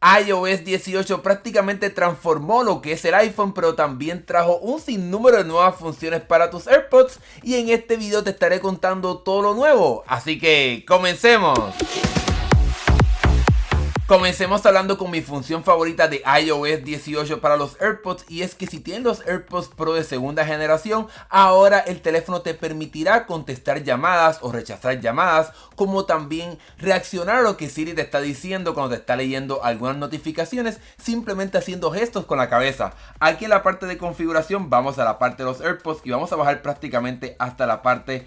iOS 18 prácticamente transformó lo que es el iPhone, pero también trajo un sinnúmero de nuevas funciones para tus AirPods y en este video te estaré contando todo lo nuevo, así que comencemos. Comencemos hablando con mi función favorita de iOS 18 para los AirPods, y es que si tienes los AirPods Pro de segunda generación, ahora el teléfono te permitirá contestar llamadas o rechazar llamadas, como también reaccionar a lo que Siri te está diciendo cuando te está leyendo algunas notificaciones, simplemente haciendo gestos con la cabeza. Aquí en la parte de configuración vamos a la parte de los AirPods y vamos a bajar prácticamente hasta la parte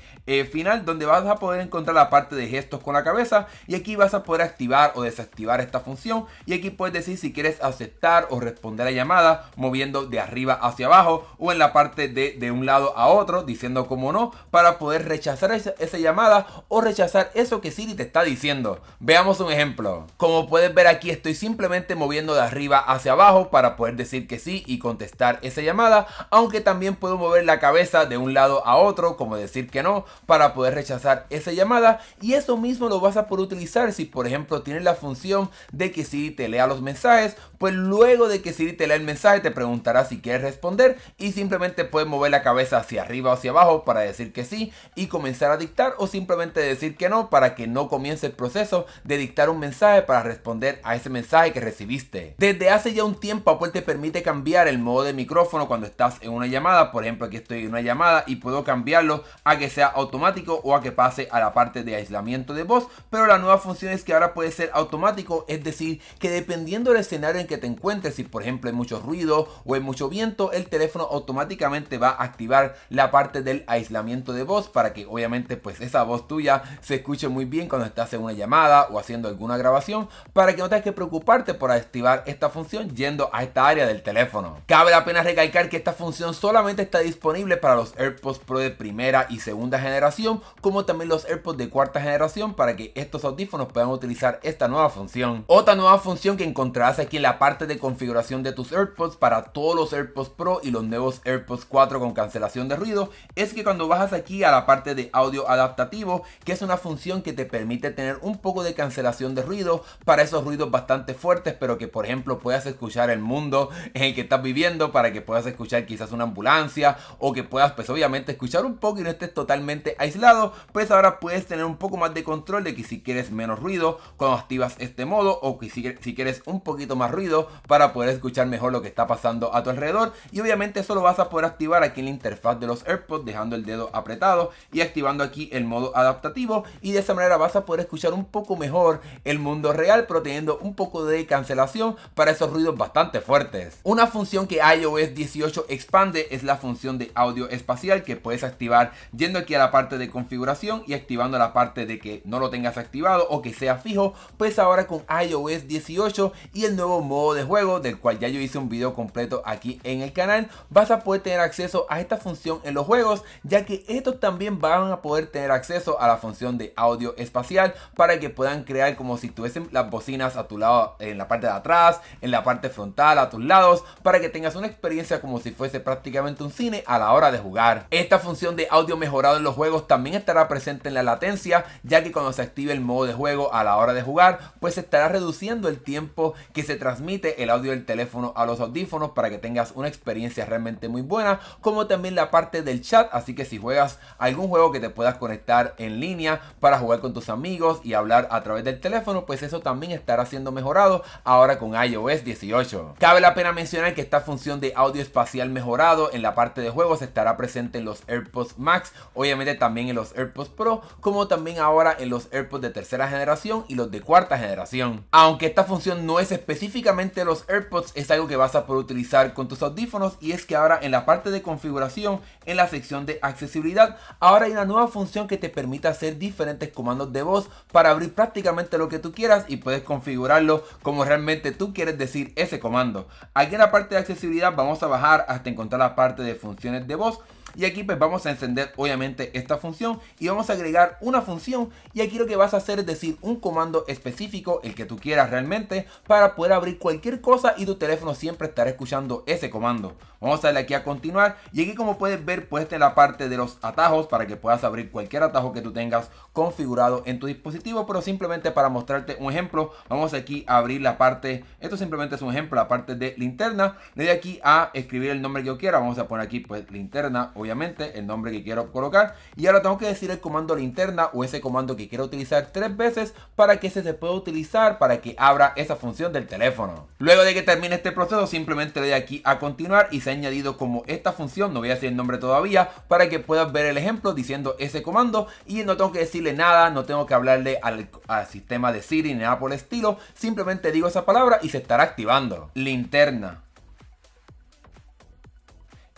final, donde vas a poder encontrar la parte de gestos con la cabeza, y aquí vas a poder activar o desactivar esta función, y aquí puedes decir si quieres aceptar o responder a llamada moviendo de arriba hacia abajo o en la parte de un lado a otro, diciendo como no, para poder rechazar esa llamada o rechazar eso que Siri te está diciendo. Veamos un ejemplo. Como puedes ver aquí, estoy simplemente moviendo de arriba hacia abajo para poder decir que sí y contestar esa llamada, aunque también puedo mover la cabeza de un lado a otro, como decir que no, para poder rechazar esa llamada. Y eso mismo lo vas a poder utilizar si por ejemplo tienes la función de que Siri te lea los mensajes, pues luego de que Siri te lea el mensaje te preguntará si quieres responder, y simplemente puedes mover la cabeza hacia arriba o hacia abajo para decir que sí y comenzar a dictar, o simplemente decir que no para que no comience el proceso de dictar un mensaje para responder a ese mensaje que recibiste. Desde hace ya un tiempo Apple te permite cambiar el modo de micrófono cuando estás en una llamada. Por ejemplo, aquí estoy en una llamada y puedo cambiarlo a que sea automático o a que pase a la parte de aislamiento de voz, pero la nueva función es que ahora puede ser automático, es decir, que dependiendo del escenario en que te encuentres, si por ejemplo hay mucho ruido o hay mucho viento, el teléfono automáticamente va a activar la parte del aislamiento de voz para que obviamente pues esa voz tuya se escuche muy bien cuando estás en una llamada o haciendo alguna grabación, para que no tengas que preocuparte por activar esta función yendo a esta área del teléfono. Cabe la pena recalcar que esta función solamente está disponible para los AirPods Pro de primera y segunda generación, como también los AirPods de cuarta generación, para que estos audífonos puedan utilizar esta nueva función. Otra nueva función que encontrarás aquí en la parte de configuración de tus AirPods para todos los AirPods Pro y los nuevos AirPods 4 con cancelación de ruido, es que cuando bajas aquí a la parte de audio adaptativo, que es una función que te permite tener un poco de cancelación de ruido para esos ruidos bastante fuertes, pero que por ejemplo puedas escuchar el mundo en el que estás viviendo, para que puedas escuchar quizás una ambulancia, o que puedas pues obviamente escuchar un poco y no estés totalmente aislado, pues ahora puedes tener un poco más de control de que si quieres menos ruido cuando activas este modo, o que si quieres un poquito más ruido para poder escuchar mejor lo que está pasando a tu alrededor. Y obviamente eso lo vas a poder activar aquí en la interfaz de los AirPods, dejando el dedo apretado y activando aquí el modo adaptativo, y de esa manera vas a poder escuchar un poco mejor el mundo real, pero teniendo un poco de cancelación para esos ruidos bastante fuertes. Una función que iOS 18 expande es la función de audio espacial, que puedes activar yendo aquí a la parte de configuración y activando la parte de que no lo tengas activado o que sea fijo. Pues ahora con iOS 18 y el nuevo modo de juego, del cual ya yo hice un video completo aquí en el canal, vas a poder tener acceso a esta función en los juegos, ya que estos también van a poder tener acceso a la función de audio espacial, para que puedan crear como si tuviesen las bocinas a tu lado, en la parte de atrás, en la parte frontal, a tus lados, para que tengas una experiencia como si fuese prácticamente un cine a la hora de jugar. Esta función de audio mejorado en los juegos también estará presente en la latencia, ya que cuando se active el modo de juego a la hora de jugar, pues se estará reduciendo el tiempo que se transmite el audio del teléfono a los audífonos, para que tengas una experiencia realmente muy buena, como también la parte del chat. Así que si juegas algún juego que te puedas conectar en línea para jugar con tus amigos y hablar a través del teléfono, pues eso también estará siendo mejorado ahora con iOS 18. Cabe la pena mencionar que esta función de audio espacial mejorado en la parte de juegos estará presente en los AirPods Max, obviamente también en los AirPods Pro, como también ahora en los AirPods de tercera generación y los de cuarta generación. Aunque esta función no es específicamente de los AirPods, es algo que vas a poder utilizar con tus audífonos, y es que ahora en la parte de configuración, en la sección de accesibilidad, ahora hay una nueva función que te permite hacer diferentes comandos de voz para abrir prácticamente lo que tú quieras, y puedes configurarlo como realmente tú quieres decir ese comando. Aquí en la parte de accesibilidad vamos a bajar hasta encontrar la parte de funciones de voz, y aquí pues vamos a encender obviamente esta función y vamos a agregar una función, y aquí lo que vas a hacer es decir un comando específico, el que tú quieras realmente, para poder abrir cualquier cosa y tu teléfono siempre estará escuchando ese comando. Vamos a darle aquí a continuar, y aquí como puedes ver puedes tener la parte de los atajos para que puedas abrir cualquier atajo que tú tengas configurado en tu dispositivo, pero simplemente para mostrarte un ejemplo, vamos aquí a abrir la parte, esto simplemente es un ejemplo, la parte de linterna. Le doy aquí a escribir el nombre que yo quiera, vamos a poner aquí pues linterna, obviamente el nombre que quiero colocar, y ahora tengo que decir el comando linterna o ese comando que quiero utilizar 3 veces para que se pueda utilizar para que abra esa función del teléfono. Luego de que termine este proceso simplemente le doy aquí a continuar y se ha añadido como esta función, no voy a decir el nombre todavía, para que puedas ver el ejemplo diciendo ese comando, y no tengo que decirle nada, no tengo que hablarle al sistema de Siri ni nada por el estilo, simplemente digo esa palabra y se estará activando. Linterna.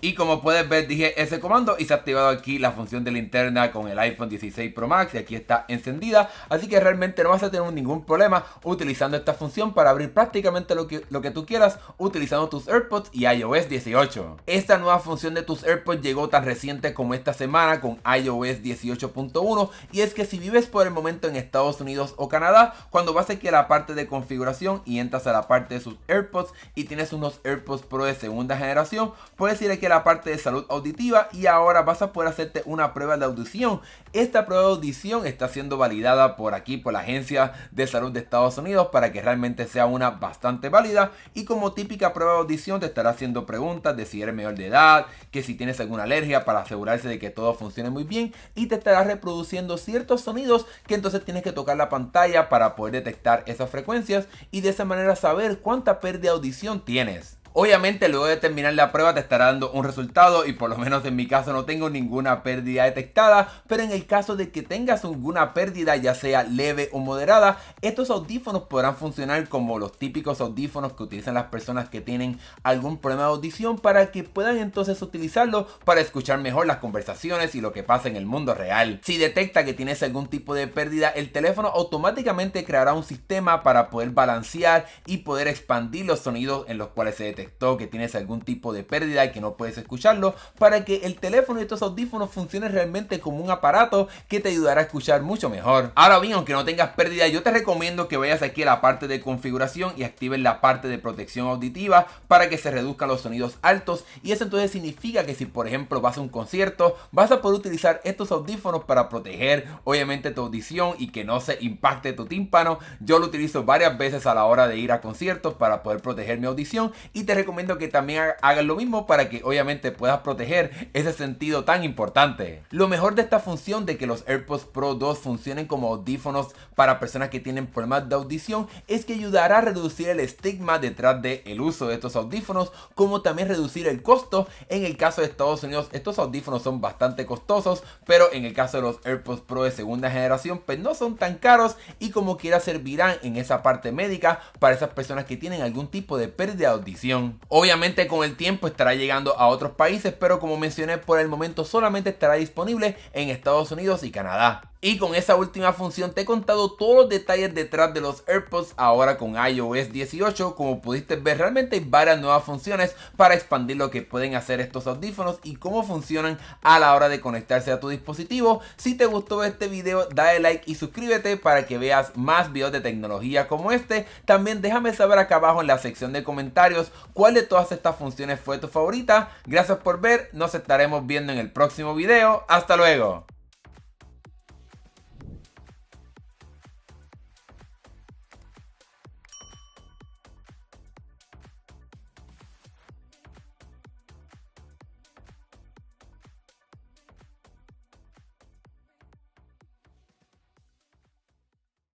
Y como puedes ver dije ese comando y se ha activado aquí la función de linterna con el iPhone 16 Pro Max, y aquí está encendida, así que realmente no vas a tener ningún problema utilizando esta función para abrir prácticamente lo que tú quieras utilizando tus AirPods y iOS 18. Esta nueva función de tus AirPods llegó tan reciente como esta semana con iOS 18.1, y es que si vives por el momento en Estados Unidos o Canadá, cuando vas aquí a la parte de configuración y entras a la parte de sus AirPods y tienes unos AirPods Pro de segunda generación, puedes ir aquí a la parte de salud auditiva y ahora vas a poder hacerte una prueba de audición. Esta prueba de audición está siendo validada por aquí, por la Agencia de Salud de Estados Unidos, para que realmente sea una bastante válida, y como típica prueba de audición te estará haciendo preguntas de si eres mayor de edad, que si tienes alguna alergia, para asegurarse de que todo funcione muy bien, y te estará reproduciendo ciertos sonidos que entonces tienes que tocar la pantalla para poder detectar esas frecuencias y de esa manera saber cuánta pérdida de audición tienes. Obviamente luego de terminar la prueba te estará dando un resultado, y por lo menos en mi caso no tengo ninguna pérdida detectada, pero en el caso de que tengas alguna pérdida, ya sea leve o moderada, estos audífonos podrán funcionar como los típicos audífonos que utilizan las personas que tienen algún problema de audición, para que puedan entonces utilizarlo para escuchar mejor las conversaciones y lo que pasa en el mundo real. Si detecta que tienes algún tipo de pérdida, el teléfono automáticamente creará un sistema para poder balancear y poder expandir los sonidos en los cuales se detecta que tienes algún tipo de pérdida y que no puedes escucharlo, para que el teléfono y estos audífonos funcionen realmente como un aparato que te ayudará a escuchar mucho mejor. Ahora bien, aunque no tengas pérdida, yo te recomiendo que vayas aquí a la parte de configuración y actives la parte de protección auditiva para que se reduzcan los sonidos altos, y eso entonces significa que si por ejemplo vas a un concierto, vas a poder utilizar estos audífonos para proteger obviamente tu audición y que no se impacte tu tímpano. Yo lo utilizo varias veces a la hora de ir a conciertos para poder proteger mi audición, y te recomiendo que también hagas lo mismo para que obviamente puedas proteger ese sentido tan importante. Lo mejor de esta función de que los AirPods Pro 2 funcionen como audífonos para personas que tienen problemas de audición es que ayudará a reducir el estigma detrás del uso de estos audífonos, como también reducir el costo. En el caso de Estados Unidos estos audífonos son bastante costosos, pero en el caso de los AirPods Pro de segunda generación pues no son tan caros, y como quiera servirán en esa parte médica para esas personas que tienen algún tipo de pérdida de audición. Obviamente con el tiempo estará llegando a otros países, pero como mencioné, por el momento solamente estará disponible en Estados Unidos y Canadá. Y con esa última función te he contado todos los detalles detrás de los AirPods ahora con iOS 18. Como pudiste ver, realmente hay varias nuevas funciones para expandir lo que pueden hacer estos audífonos y cómo funcionan a la hora de conectarse a tu dispositivo. Si te gustó este video, dale like y suscríbete para que veas más videos de tecnología como este. También déjame saber acá abajo en la sección de comentarios cuál de todas estas funciones fue tu favorita. Gracias por ver, nos estaremos viendo en el próximo video. Hasta luego.